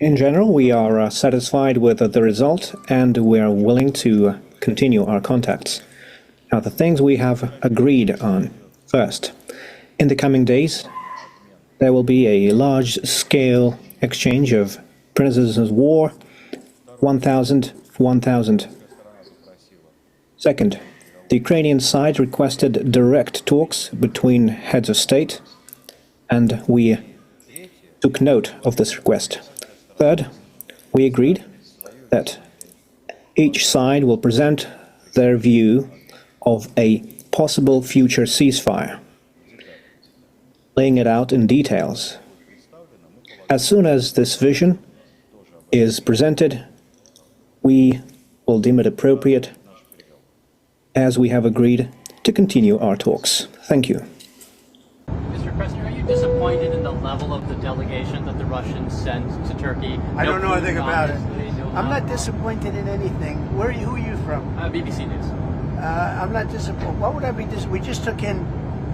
In general, we are satisfied with the result and we are willing to continue our contacts. Now, the things we have agreed on. First, in the coming days, there will be a large-scale exchange of prisoners of war, 1,000 for 1,000. Second, the Ukrainian side requested direct talks between heads of state, and we took note of this request. Third, we agreed that each side will present their view of a possible future ceasefire, laying it out in details. As soon as this vision is presented, we will deem it appropriate, as we have agreed, to continue our talks. Thank you. Mr. President, are you disappointed in the level of the delegation that the Russians sent to Turkey? I don't know anything about it. No, I'm not disappointed in anything. Who are you from? BBC News. I'm not disappointed. What would I be disappointed? We just took in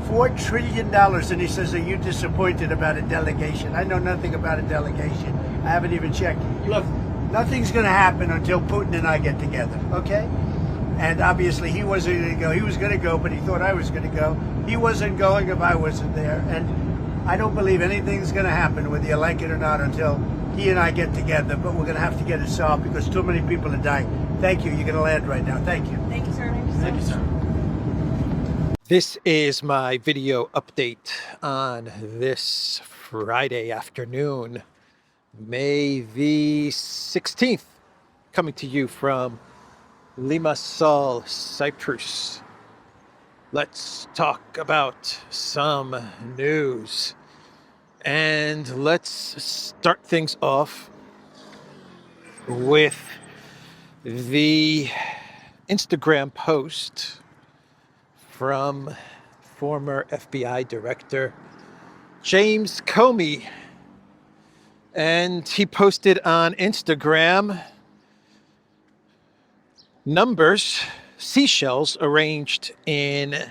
$4 trillion, and he says, are you disappointed about a delegation? I know nothing about a delegation. I haven't even checked. Look, nothing's going to happen until Putin and I get together, okay? And obviously he wasn't going to go. He was going to go, but he thought I was going to go. He wasn't going if I wasn't there. And I don't believe anything's going to happen, whether you like it or not, until he and I get together. But we're going to have to get it solved because too many people are dying. Thank you. You're going to land right now. Thank you. Thank you, sir. Thank you, sir. This is my video update on this Friday afternoon, May the 16th, coming to you from Limassol, Cyprus. Let's talk about some news. And let's start things off with the Instagram post from former FBI Director James Comey. And he posted on Instagram numbers, seashells arranged in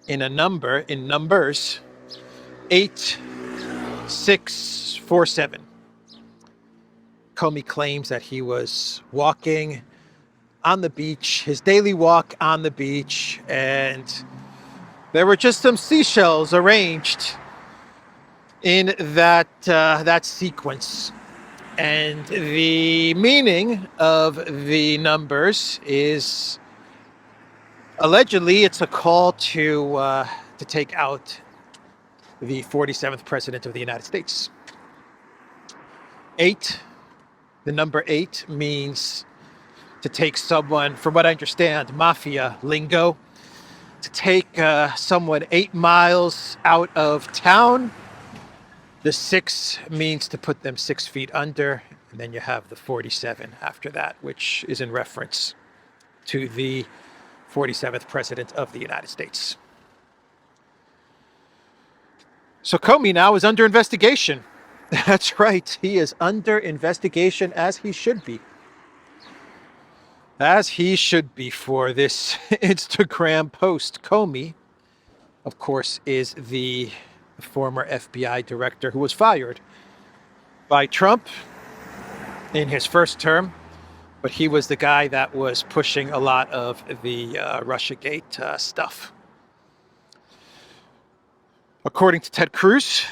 numbers 8, 6, 4, 7. Comey claims that he was walking on the beach, his daily walk on the beach, and there were just some seashells arranged in that sequence. And the meaning of the numbers is allegedly it's a call to take out the 47th president of the United States. 8, the number 8 means to take someone, from what I understand, mafia lingo, to take someone 8 miles out of town. The 6 means to put them 6 feet under, and then you have the 47 after that, which is in reference to the 47th president of the United States. So Comey now is under investigation. That's right, he is under investigation, as he should be. As he should be for this Instagram post. Comey, of course, is the former FBI director who was fired by Trump in his first term, but he was the guy that was pushing a lot of the Russiagate stuff. According to Ted Cruz,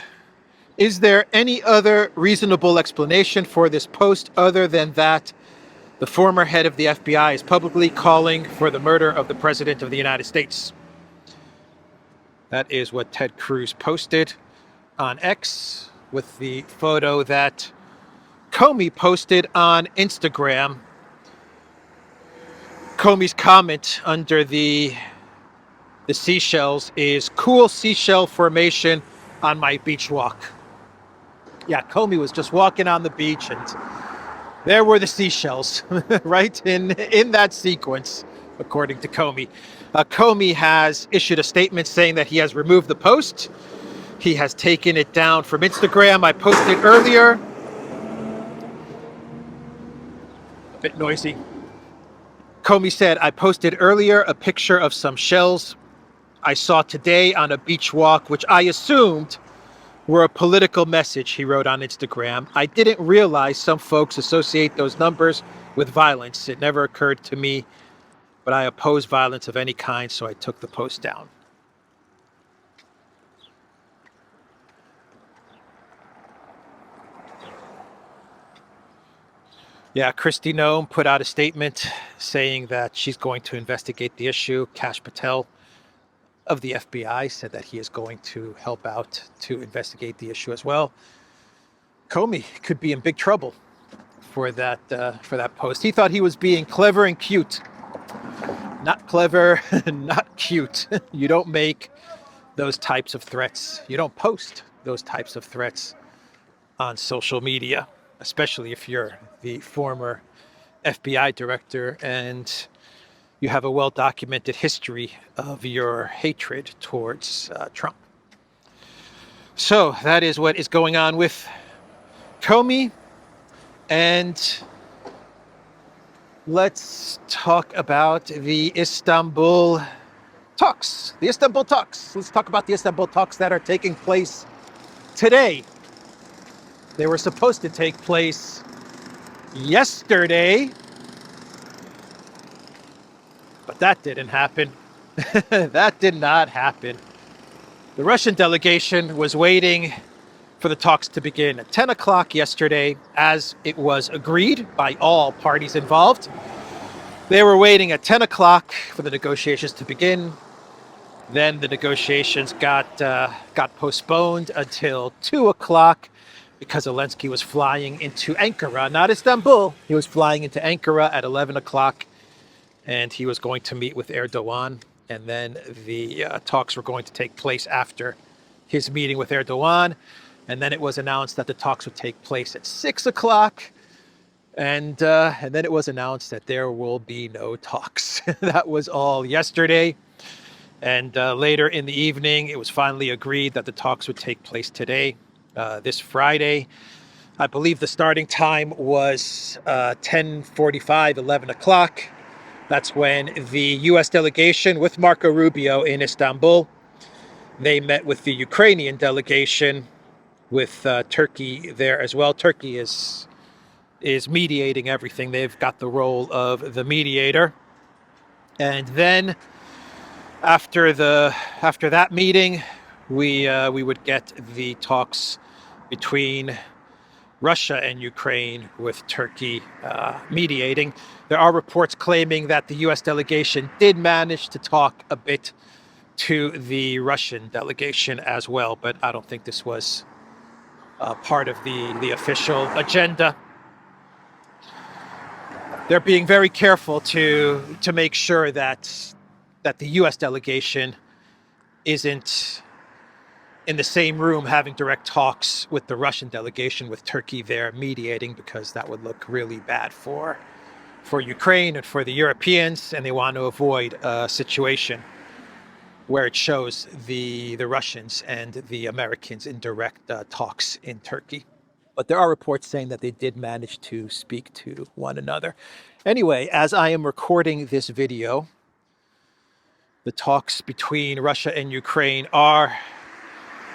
is there any other reasonable explanation for this post other than that the former head of the FBI is publicly calling for the murder of the President of the United States? That is what Ted Cruz posted on X with the photo that Comey posted on Instagram. Comey's comment under the seashells is cool seashell formation on my beach walk. Yeah, Comey was just walking on the beach and there were the seashells, right, in that sequence, according to Comey. Comey has issued a statement saying that he has removed the post. He has taken it down from Instagram. I posted earlier. A bit noisy. Comey said, I posted earlier a picture of some shells I saw today on a beach walk, which I assumed were a political message, he wrote on Instagram. I didn't realize some folks associate those numbers with violence. It never occurred to me, but I oppose violence of any kind, so I took the post down. Yeah, Kristi Noem put out a statement saying that she's going to investigate the issue. Kash Patel of the FBI said that he is going to help out to investigate the issue as well. Comey could be in big trouble for that post. He thought he was being clever and cute. Not clever, not cute. You don't make those types of threats. You don't post those types of threats on social media, especially if you're the former FBI director and you have a well-documented history of your hatred towards Trump. So that is what is going on with Comey. And let's talk about the Istanbul Talks. The Istanbul Talks. Let's talk about the Istanbul Talks that are taking place today. They were supposed to take place yesterday, but that didn't happen. That did not happen. The Russian delegation was waiting for the talks to begin at 10 o'clock yesterday, as it was agreed by all parties involved. They were waiting at 10 o'clock for the negotiations to begin. Then the negotiations got postponed until 2 o'clock because Elensky was flying into Ankara, not Istanbul. He was flying into Ankara at 11 o'clock, and he was going to meet with Erdogan. And then the talks were going to take place after his meeting with Erdogan. And then it was announced that the talks would take place at 6 o'clock. And then it was announced that there will be no talks. That was all yesterday. And later in the evening, it was finally agreed that the talks would take place today, this Friday. I believe the starting time was 10:45, 11 o'clock. That's when the U.S. delegation with Marco Rubio in Istanbul, they met with the Ukrainian delegation with Turkey there as well. Turkey is mediating everything. They've got the role of the mediator. And then after that meeting, we would get the talks between Russia and Ukraine with Turkey mediating. There are reports claiming that the U.S. delegation did manage to talk a bit to the Russian delegation as well, but I don't think this was part of the official agenda. They're being very careful to make sure that the U.S. delegation isn't in the same room having direct talks with the Russian delegation, with Turkey there mediating, because that would look really bad for Ukraine and for the Europeans, and they want to avoid a situation where it shows the Russians and the Americans in direct talks in Turkey. But there are reports saying that they did manage to speak to one another. Anyway, as I am recording this video, the talks between Russia and Ukraine are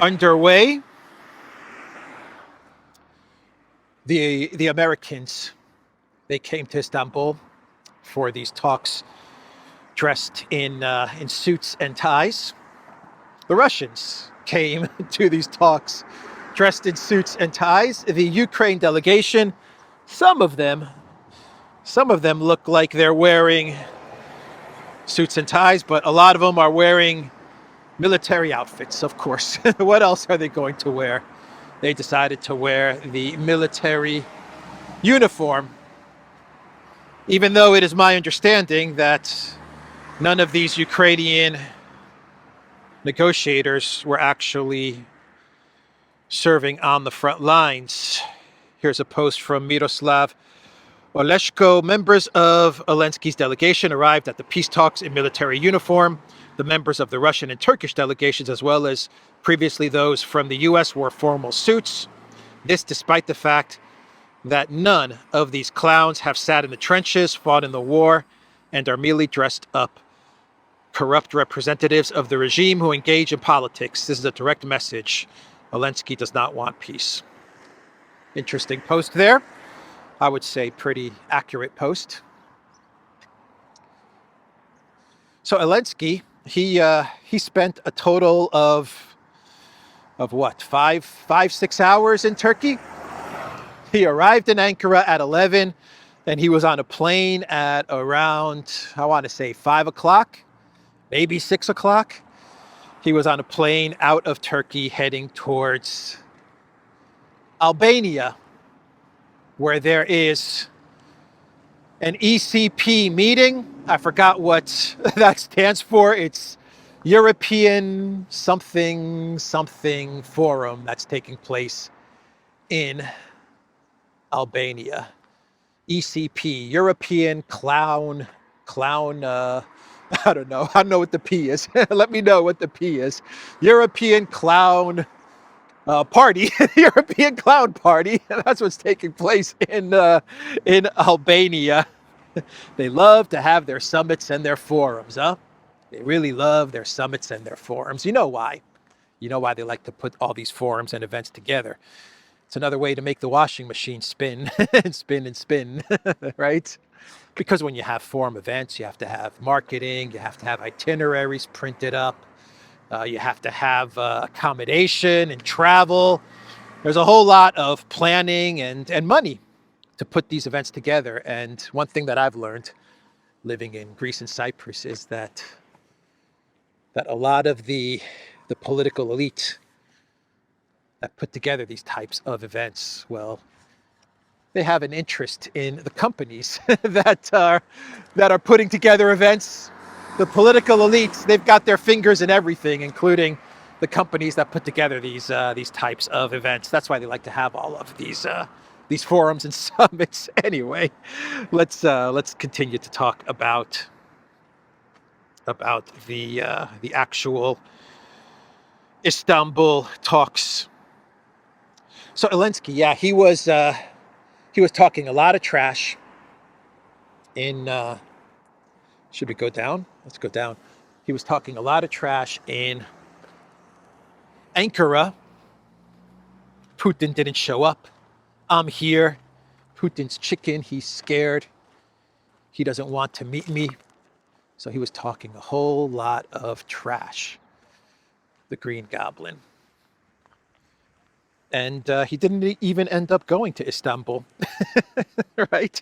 underway. The Americans, they came to Istanbul for these talks dressed in suits and ties. The Russians came to these talks dressed in suits and ties. The Ukraine delegation, some of them look like they're wearing suits and ties, but a lot of them are wearing military outfits, of course. What else are they going to wear? They decided to wear the military uniform, even though it is my understanding that none of these Ukrainian negotiators were actually serving on the front lines. Here's a post from Miroslav Oleshko. Members of Elensky's delegation arrived at the peace talks in military uniform. The members of the Russian and Turkish delegations, as well as previously those from the U.S., wore formal suits. This despite the fact that none of these clowns have sat in the trenches, fought in the war, and are merely dressed up corrupt representatives of the regime who engage in politics. This is a direct message Elensky does not want peace. Interesting post there. I would say pretty accurate post. So Elensky, he spent a total of what, 6 hours in Turkey. He arrived in Ankara at 11, and he was on a plane at around, I want to say 5 o'clock, maybe 6 o'clock. He was on a plane out of Turkey heading towards Albania, where there is an ECP meeting. I forgot what that stands for. It's European something forum that's taking place in Albania. ECP, European clown, I don't know what the P is. Let me know what the P is. European clown party, European clown party. That's what's taking place in Albania. They love to have their summits and their forums, huh? They really love their summits and their forums. You know why? You know why they like to put all these forums and events together. It's another way to make the washing machine spin and spin and spin, right? Because when you have forum events, you have to have marketing, you have to have itineraries printed up, you have to have accommodation and travel. There's a whole lot of planning and money to put these events together. And one thing that I've learned living in Greece and Cyprus is that a lot of the political elite that put together these types of events, well, they have an interest in the companies that are putting together events. The political elites, they've got their fingers in everything, including the companies that put together these types of events. That's why they like to have all of these forums and summits. Anyway, let's continue to talk about the actual Istanbul talks. So Elensky, yeah, he was talking a lot of trash in. Should we go down? Let's go down. He was talking a lot of trash in Ankara. Putin didn't show up. I'm here. Putin's chicken. He's scared. He doesn't want to meet me. So he was talking a whole lot of trash. The Green Goblin. And he didn't even end up going to Istanbul, right?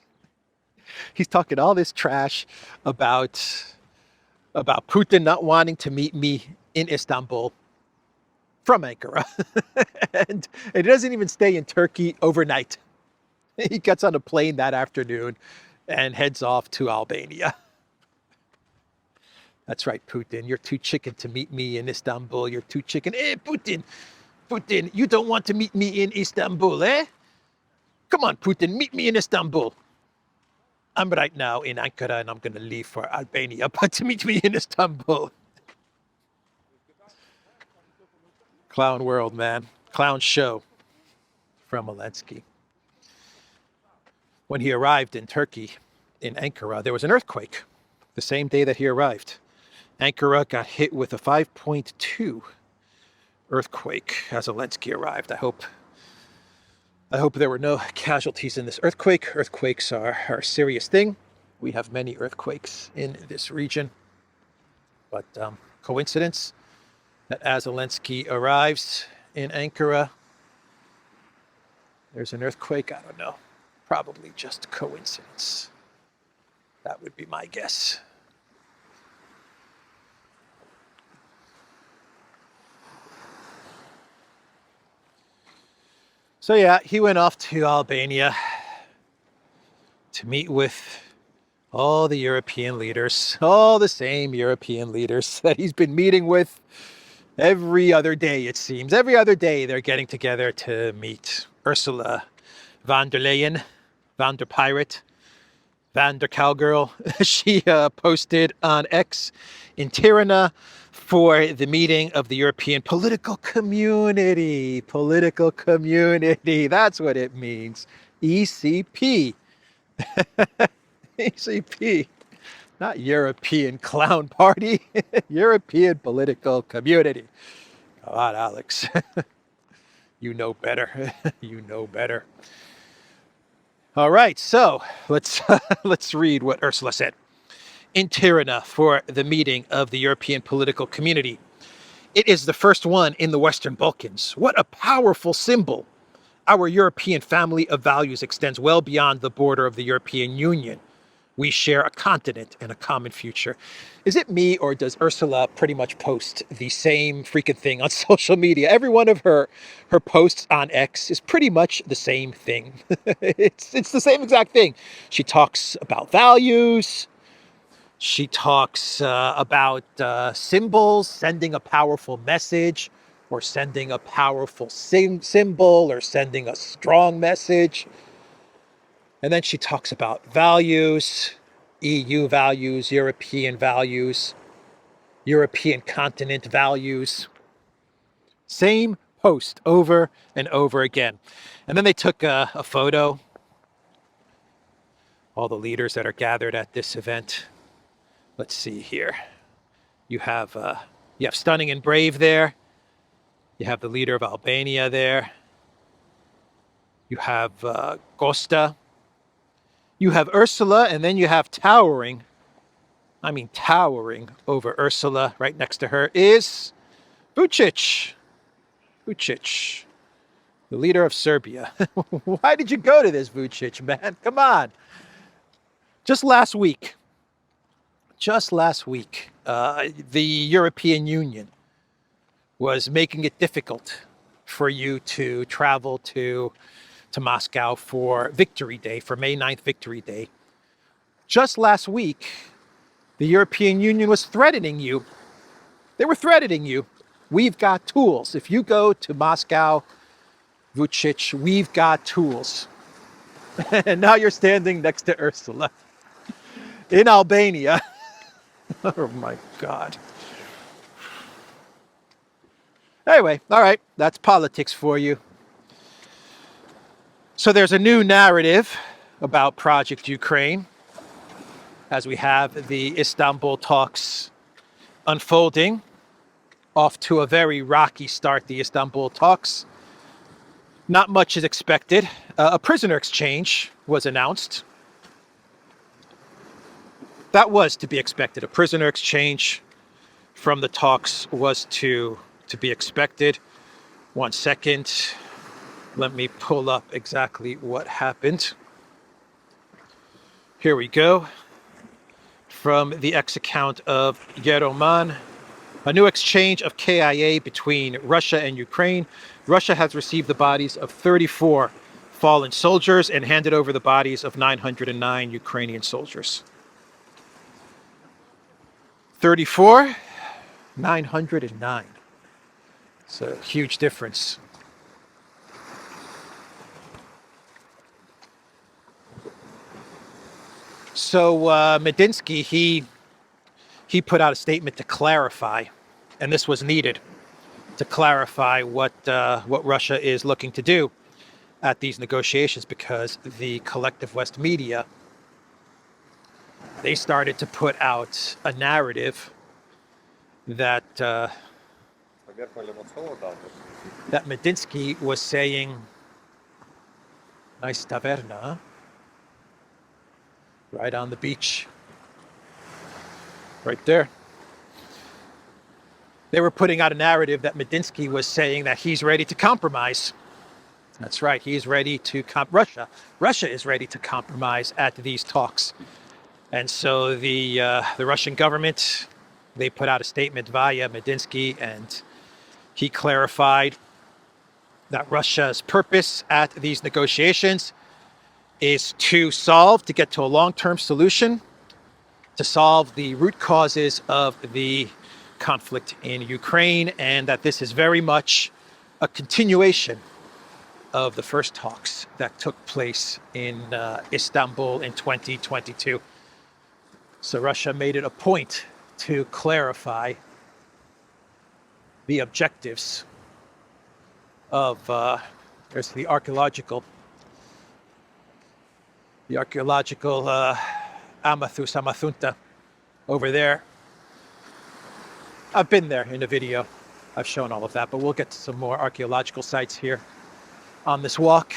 He's talking all this trash about Putin not wanting to meet me in Istanbul from Ankara. And he doesn't even stay in Turkey overnight. He gets on a plane that afternoon and heads off to Albania. That's right, Putin. You're too chicken to meet me in Istanbul. You're too chicken. Hey, Putin, you don't want to meet me in Istanbul, eh? Come on, Putin, meet me in Istanbul. I'm right now in Ankara and I'm going to leave for Albania, but to meet me in Istanbul. Clown world, man. Clown show from Elensky. When he arrived in Turkey, in Ankara, there was an earthquake the same day that he arrived. Ankara got hit with a 5.2 earthquake as Elensky arrived. I hope there were no casualties in this earthquake. Earthquakes are a serious thing. We have many earthquakes in this region. But coincidence that as Elensky arrives in Ankara, there's an earthquake? I don't know. Probably just coincidence. That would be my guess. So yeah, he went off to Albania to meet with all the European leaders, all the same European leaders that he's been meeting with every other day, it seems. Every other day they're getting together to meet. Ursula von der Leyen, von der Pirate, van der Cowgirl. She posted on X in Tirana for the meeting of the European political community. Political community, that's what it means. ECP. ECP. Not European clown party. European political community. Come on, Alex. You know better. You know better. All right, so let's read what Ursula said. In Tirana for the meeting of the European political community. It is the first one in the Western Balkans. What a powerful symbol. Our European family of values extends well beyond the border of the European Union. We share a continent and a common future. Is it me, or does Ursula pretty much post the same freaking thing on social media? Every one of her posts on X is pretty much the same thing. It's the same exact thing. She talks about values. She talks about symbols, sending a powerful message, or sending a powerful symbol, or sending a strong message. And then she talks about values, EU values, European continent values. Same post over and over again. And then they took a photo. All the leaders that are gathered at this event. Let's see here. You have Stunning and Brave there. You have the leader of Albania there. You have Costa. You have Ursula, and then you have towering over Ursula, right next to her, is Vučić. Vučić, the leader of Serbia. Why did you go to this, Vučić, man? Come on. Just last week, the European Union was making it difficult for you to travel to Moscow for Victory Day, for May 9th Victory Day. Just last week, the European Union was threatening you. They were threatening you. We've got tools. If you go to Moscow, Vučić, we've got tools. And now you're standing next to Ursula in Albania. Oh my God. Anyway, all right, that's politics for you. So there's a new narrative about Project Ukraine as we have the Istanbul talks unfolding. Off to a very rocky start, the Istanbul talks. Not much is expected. A prisoner exchange was announced. That was to be expected. A prisoner exchange from the talks was to be expected. 1 second. Let me pull up exactly what happened. Here we go. From the X account of Yeroman. A new exchange of KIA between Russia and Ukraine. Russia has received the bodies of 34 fallen soldiers and handed over the bodies of 909 Ukrainian soldiers. 34, 909. It's a huge difference. So Medinsky, he put out a statement to clarify, and this was needed, to clarify what Russia is looking to do at these negotiations, because the collective West media, they started to put out a narrative that that Medinsky was saying, nice taverna, right on the beach, right there. They were putting out a narrative that Medinsky was saying that he's ready to compromise. That's right, he's ready to Russia is ready to compromise at these talks. And so the Russian government, they put out a statement via Medinsky, and he clarified that Russia's purpose at these negotiations is to get to a long-term solution, to solve the root causes of the conflict in Ukraine, and that this is very much a continuation of the first talks that took place in Istanbul in 2022. So Russia made it a point to clarify the objectives of, there's the archaeological Amathus Amathunta over there. I've been there in a video. I've shown all of that, but we'll get to some more archaeological sites here on this walk.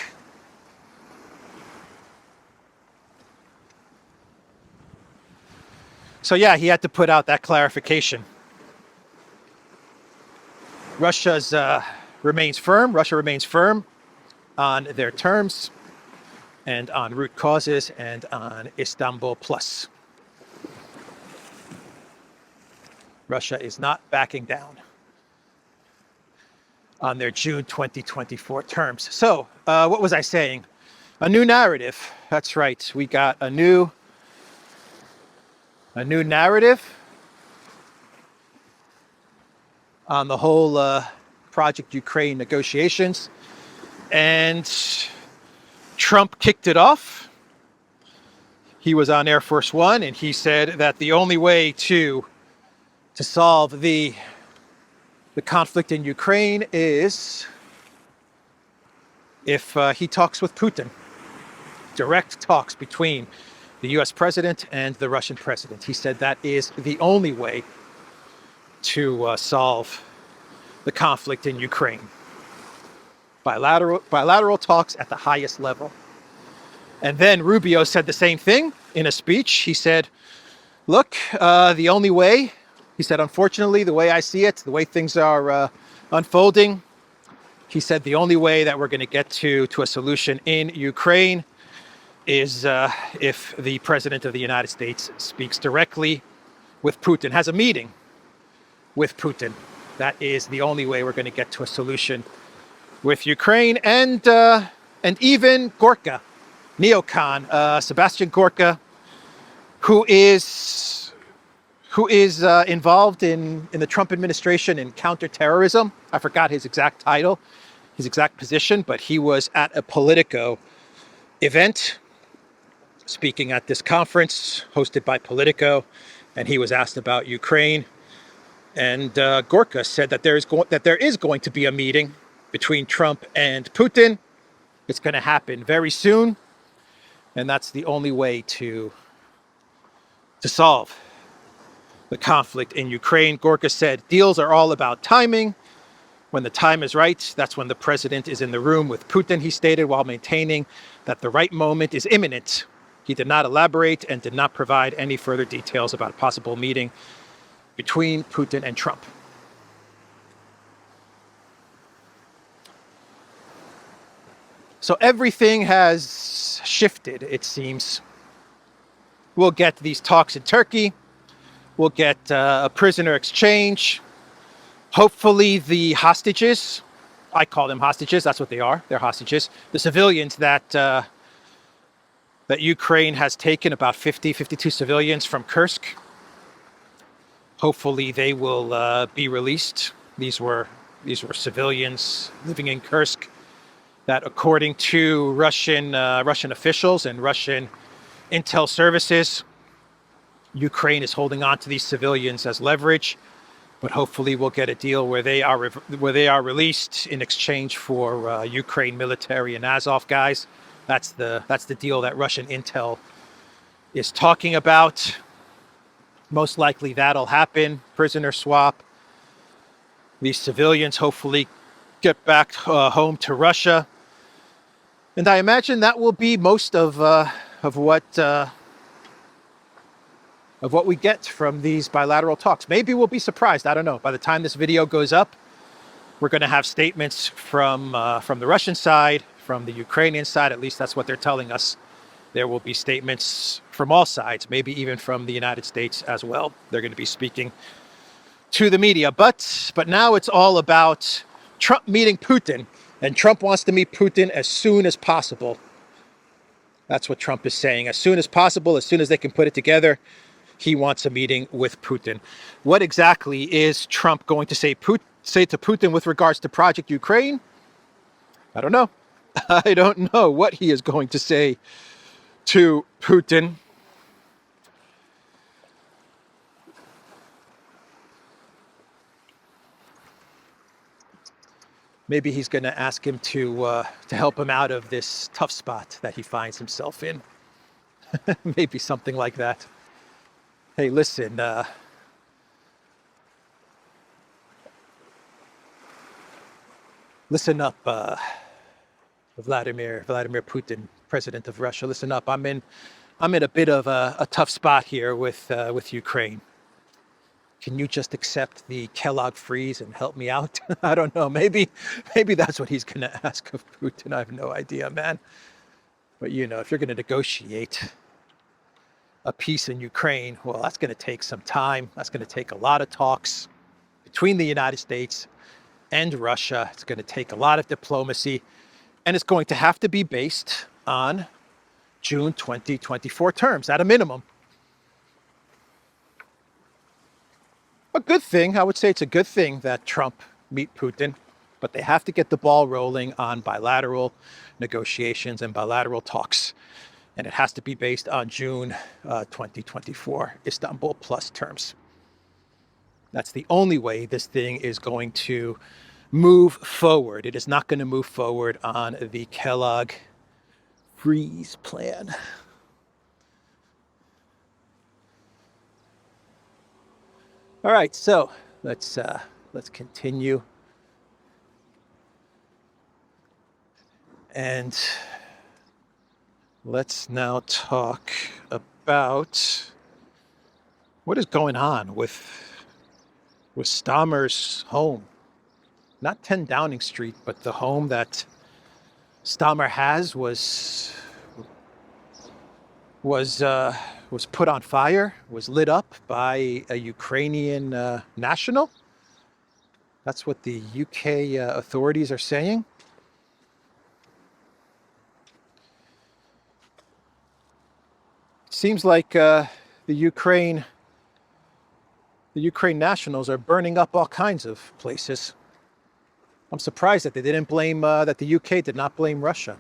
So yeah, he had to put out that clarification. Russia remains firm on their terms and on root causes and on Istanbul Plus. Russia is not backing down on their June 2024 terms. So, what was I saying? A new narrative. That's right. We got a new narrative on the whole Project Ukraine negotiations. And Trump kicked it off. He was on Air Force One, and he said that the only way to solve the conflict in Ukraine is if he talks with Putin. Direct talks between the US president and the Russian president. He said that is the only way to solve the conflict in Ukraine. Bilateral talks at the highest level. And then Rubio said the same thing in a speech. He said, look, the only way, he said, unfortunately, the way I see it, the way things are unfolding, he said the only way that we're going to get to a solution in Ukraine is if the president of the United States speaks directly with Putin, has a meeting with Putin. That is the only way we're going to get to a solution with Ukraine. And even Gorka, neocon, Sebastian Gorka, who is involved in the Trump administration in counterterrorism. I forgot his exact title, his exact position, but he was at a Politico event speaking at this conference hosted by Politico, and he was asked about Ukraine. And Gorka said that there is going to be a meeting between Trump and Putin. It's going to happen very soon, and that's the only way to solve the conflict in Ukraine. Gorka said deals are all about timing. When the time is right, that's when the president is in the room with Putin, he stated, while maintaining that the right moment is imminent. He did not elaborate and did not provide any further details about a possible meeting between Putin and Trump. So everything has shifted, it seems. We'll get these talks in Turkey. We'll get a prisoner exchange. Hopefully the hostages, I call them hostages, that's what they are, they're hostages. The civilians that Ukraine has taken, about 52 civilians from Kursk. Hopefully they will be released. These were civilians living in Kursk that, according to Russian officials and Russian intel services, Ukraine is holding on to these civilians as leverage. But hopefully we'll get a deal where they are released in exchange for Ukraine military and Azov guys. That's the deal that Russian intel is talking about. Most likely that'll happen. Prisoner swap. These civilians hopefully get back home to Russia, and I imagine that will be most of what we get from these bilateral talks. Maybe we'll be surprised. I don't know. By the time this video goes up, we're going to have statements from the Russian side, from the Ukrainian side. At least that's what they're telling us. There will be statements from all sides, maybe even from the United States as well. They're going to be speaking to the media. But now it's all about Trump meeting Putin, and Trump wants to meet Putin as soon as possible. That's what Trump is saying. As soon as possible, as soon as they can put it together, he wants a meeting with Putin. What exactly is Trump going to say to Putin with regards to Project Ukraine? I don't know. I don't know what he is going to say to Putin. Maybe he's going to ask him to help him out of this tough spot that he finds himself in. Maybe something like that. Hey, listen, Listen up, Vladimir Putin, president of Russia. Listen up. I'm in a bit of a tough spot here with Ukraine. Can you just accept the Kellogg freeze and help me out? I don't know. Maybe that's what he's going to ask of Putin. I have no idea, man. But you know, if you're going to negotiate a peace in Ukraine, well, that's going to take some time. That's going to take a lot of talks between the United States and Russia. It's going to take a lot of diplomacy, and it's going to have to be based on June 2024 terms at a minimum. A good thing, I would say it's a good thing that Trump meet Putin, but they have to get the ball rolling on bilateral negotiations and bilateral talks. And it has to be based on June 2024 Istanbul Plus terms. That's the only way this thing is going to move forward. It is not going to move forward on the Kellogg freeze plan. All right, so let's continue. And let's now talk about what is going on with Stammer's home. Not 10 Downing Street, but the home that Stammer has was put on fire, was lit up by a Ukrainian national. That's what the UK authorities are saying. Seems like the Ukraine nationals are burning up all kinds of places. I'm surprised that they didn't blame, that the UK did not blame Russia.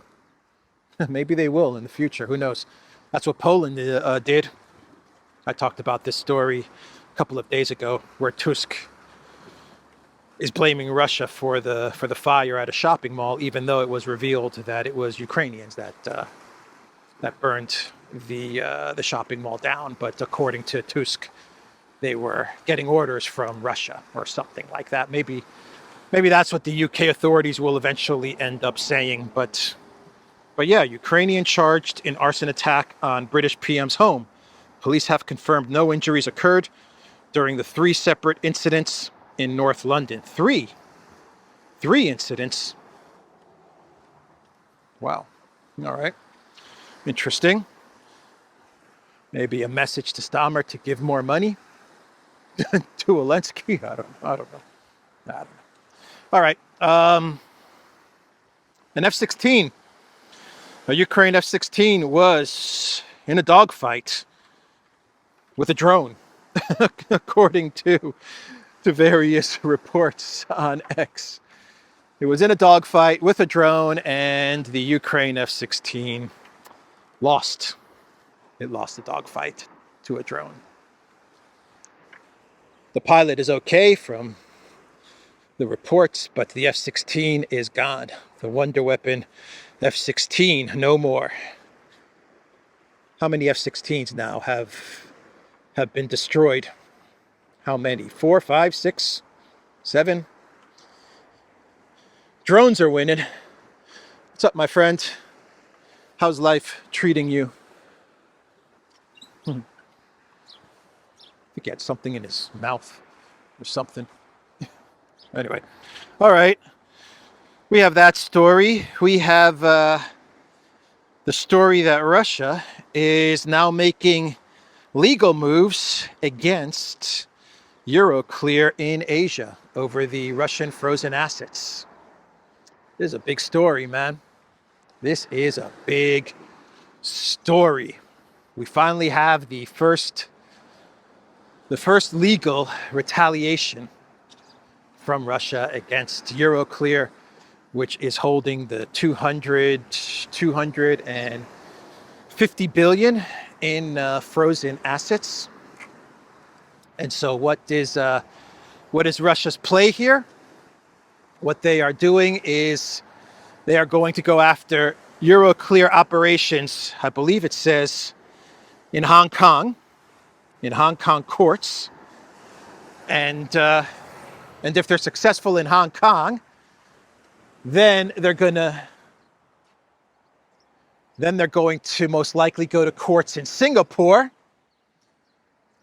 Maybe they will in the future, who knows? That's what Poland did. I talked about this story a couple of days ago, where Tusk is blaming Russia for the fire at a shopping mall, even though it was revealed that it was Ukrainians that burned the shopping mall down. But according to Tusk, they were getting orders from Russia or something like that. Maybe that's what the UK authorities will eventually end up saying. But yeah, Ukrainian charged in arson attack on British PM's home. Police have confirmed no injuries occurred during the 3 separate incidents in North London. Three incidents. Wow. All right. Interesting. Maybe a message to Stammer to give more money to Elensky. I don't know. All right. An F-16. A Ukraine F-16 was in a dogfight with a drone, according to various reports on X. It was in a dogfight with a drone, and the Ukraine F-16 lost. It lost the dogfight to a drone. The pilot is okay from the reports, but the F-16 is gone. The wonder weapon F-16, no more. How many F-16s now have been destroyed? How many? 4, 5, 6, 7? Drones are winning. What's up, my friend? How's life treating you? I think he had something in his mouth or something. Anyway, all right. We have that story. We have the story that Russia is now making legal moves against Euroclear in Asia over the Russian frozen assets. This is a big story, man. This is a big story. We finally have the first legal retaliation from Russia against Euroclear, which is holding the 250 billion in frozen assets. And so what is Russia's play here? What they are doing is they are going to go after Euroclear operations, I believe it says, in Hong Kong courts. And if they're successful in Hong Kong, then they're going to most likely go to courts in Singapore,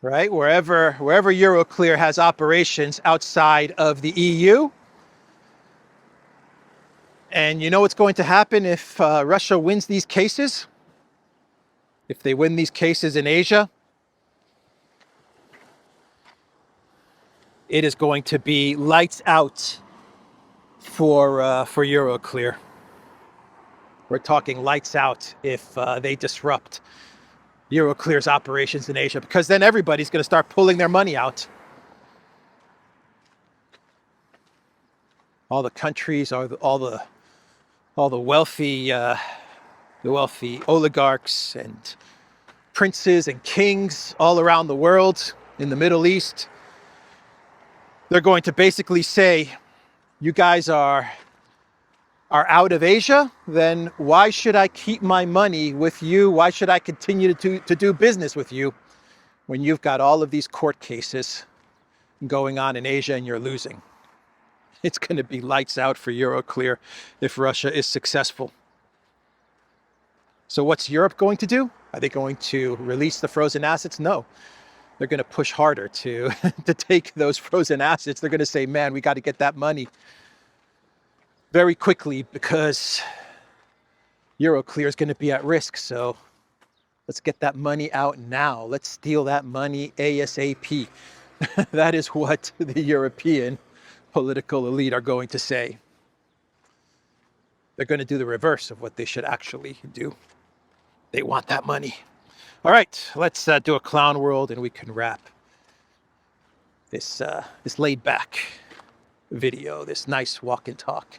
right? Wherever Euroclear has operations outside of the EU. And you know what's going to happen if Russia wins these cases? If they win these cases in Asia, it is going to be lights out for Euroclear. We're talking lights out if they disrupt Euroclear's operations in Asia, because then everybody's going to start pulling their money out. All the countries, all the wealthy oligarchs and princes and kings all around the world in the Middle East, they're going to basically say, you guys are out of Asia, then why should I keep my money with you? Why should I continue to do business with you when you've got all of these court cases going on in Asia and you're losing? It's going to be lights out for Euroclear if Russia is successful. So what's Europe going to do? Are they going to release the frozen assets? No. They're going to push harder to take those frozen assets. They're going to say, man, we got to get that money very quickly because Euroclear is going to be at risk. So let's get that money out now. Let's steal that money ASAP. That is what the European political elite are going to say. They're going to do the reverse of what they should actually do. They want that money. All right, let's do a clown world and we can wrap this laid back video, this nice walk and talk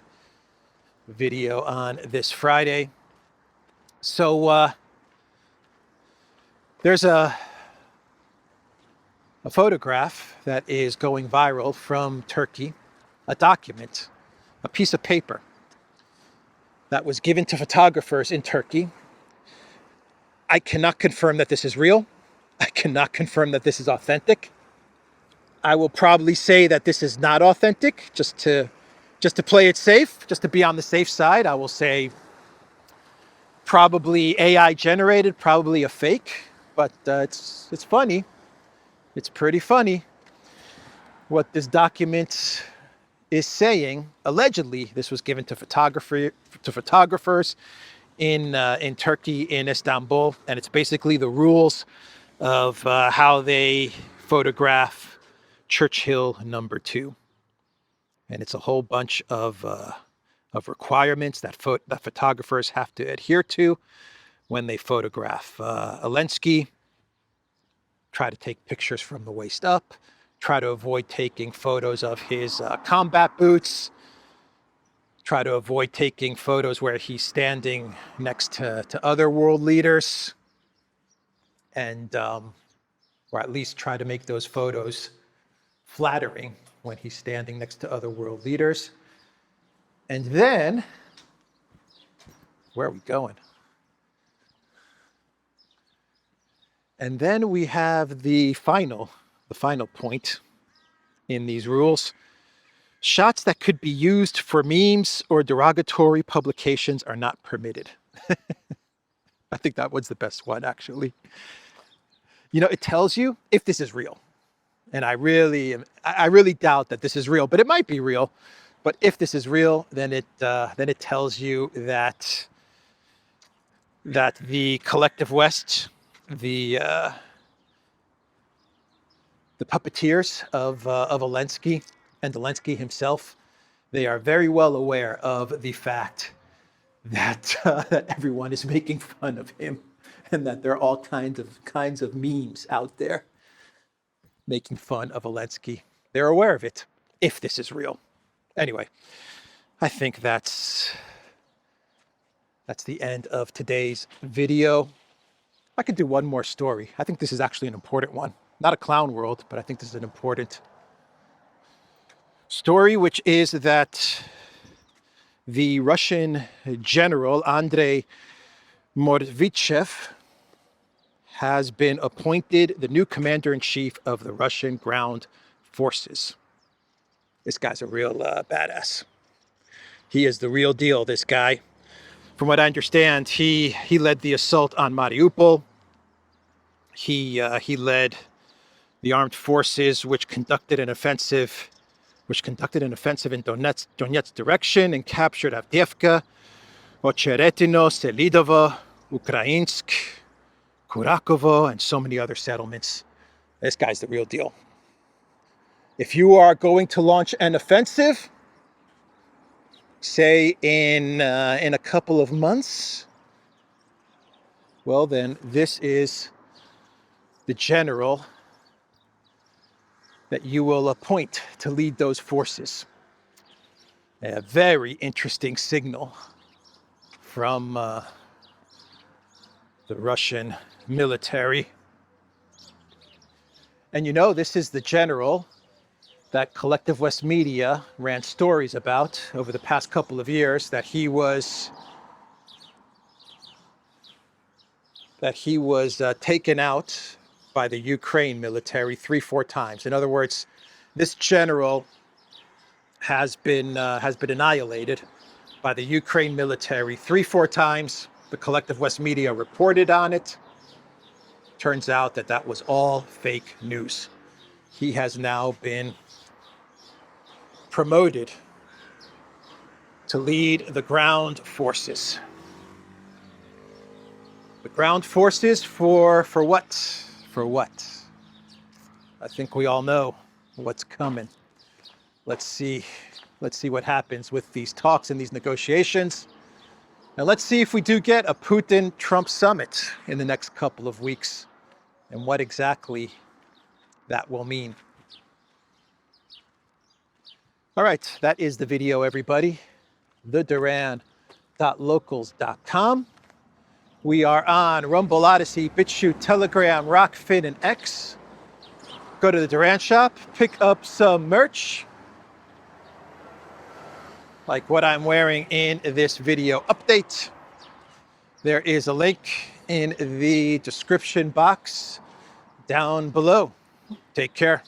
video on this Friday. So there's a photograph that is going viral from Turkey, a document, a piece of paper that was given to photographers in Turkey. I cannot confirm that this is real. I cannot confirm that this is authentic. I will probably say that this is not authentic, just to play it safe, just to be on the safe side. I will say probably AI generated, probably a fake, but it's funny. It's pretty funny what this document is saying. Allegedly, this was given to photographers in Turkey, in Istanbul, and it's basically the rules of how they photograph Churchill number 2. And it's a whole bunch of requirements that photographers have to adhere to when they photograph Elensky. Try to take pictures from the waist up. Try to avoid taking photos of his combat boots. Try to avoid taking photos where he's standing next to other world leaders. And, or at least try to make those photos flattering when he's standing next to other world leaders. And then, where are we going? And then we have the final point in these rules. Shots that could be used for memes or derogatory publications are not permitted. I think that was the best one, actually. You know, it tells you if this is real. And I really doubt that this is real, but it might be real. But if this is real, then it tells you that the collective West, the puppeteers of Elensky and Elensky himself, they are very well aware of the fact that that everyone is making fun of him, and that there are all kinds of memes out there making fun of Elensky. They're aware of it, if this is real. Anyway, I think that's the end of today's video. I could do one more story. I think this is actually an important one. Not a clown world, but I think this is an important story, which is that the Russian general Andrei Mordvichev has been appointed the new commander-in-chief of the Russian ground forces. This guy's a real badass. He is the real deal, this guy. From what I understand, he led the assault on Mariupol. He led the armed forces which conducted an offensive in Donetsk direction and captured Avdiivka, Ocheretino, Selidovo, Ukrainsk, Kurakovo, and so many other settlements. This guy's the real deal. If you are going to launch an offensive, say in a couple of months, well then this is the general that you will appoint to lead those forces. A very interesting signal from the Russian military. And you know, this is the general that Collective West Media ran stories about over the past couple of years, that he was taken out by the Ukraine military 3-4 times. In other words, this general has been annihilated by the Ukraine military 3-4 times. The Collective West Media reported on it. Turns out that that was all fake news. He has now been promoted to lead the ground forces. The ground forces for what? For what? I think we all know what's coming. Let's see what happens with these talks and these negotiations. Now let's see if we do get a Putin-Trump summit in the next couple of weeks and what exactly that will mean. All right, that is the video, everybody. TheDuran.locals.com. We are on Rumble, ODYSEE, BitChute, Telegram, Rockfin, and X. Go to the Duran shop, pick up some merch, like what I'm wearing in this video update. There is a link in the description box down below. Take care.